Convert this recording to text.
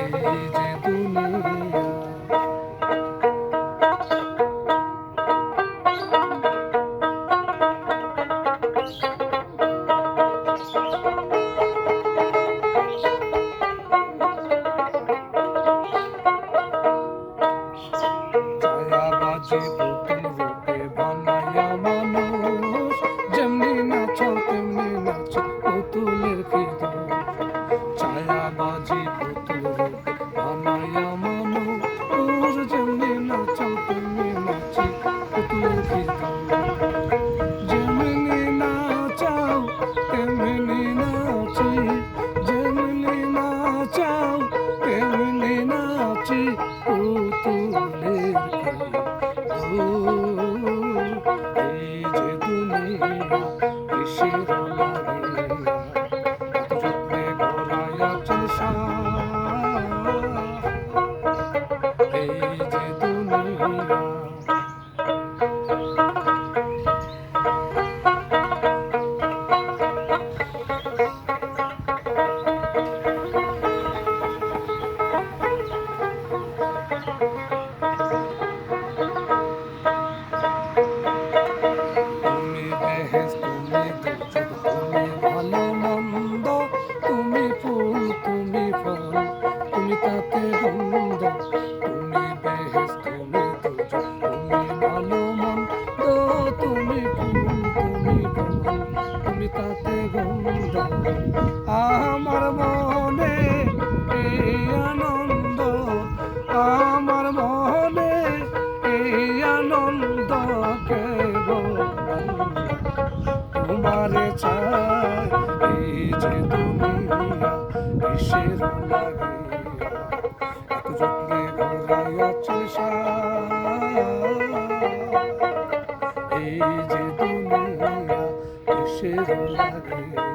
এই যে দুনিয়া। ছায়াবাজি পুতুল রূপে বানায়া মানুষ, যেমনি নাচাও তেমনি নাচে পুতুলের কি দোষ। ছায়াবাজি পুতুল রূপে বানায়া মানুষ, যেমনি নাচাও তেমনি নাচে পুতুলের কি দোষ। যেমনি নাচাও তেমনি নাচি, যেমনি নাচাও তেমনি নাচি পুতুলের কি দোষ। এই যে দুনিয়া কিসের লাগিয়া, এত যত্নে গড়াইয়া সংসার। এই যে দুনিয়া। তুমি বেহেশত, তুমি দোজখ, তুমি ভালো মন্দ, তুমি ফুল, তুমি ফল, তুমি তাতে গন্ধ। তুমি বেহেশত, তুমি দোজখ, তুমি ভালো মন্দ, তুমি ফুল, তুমি ফল, তুমি তাতে গন্ধ। আমার মনে এই আনন্দ, আমার মনে এই আনন্দ কেবল তোমারে চাই। এই যে দুনিয়া কিসের লাগিয়া, এত যত্নে গড়াইয়াছ সংসার। এই যে দুনিয়া কিসের লাগিয়া।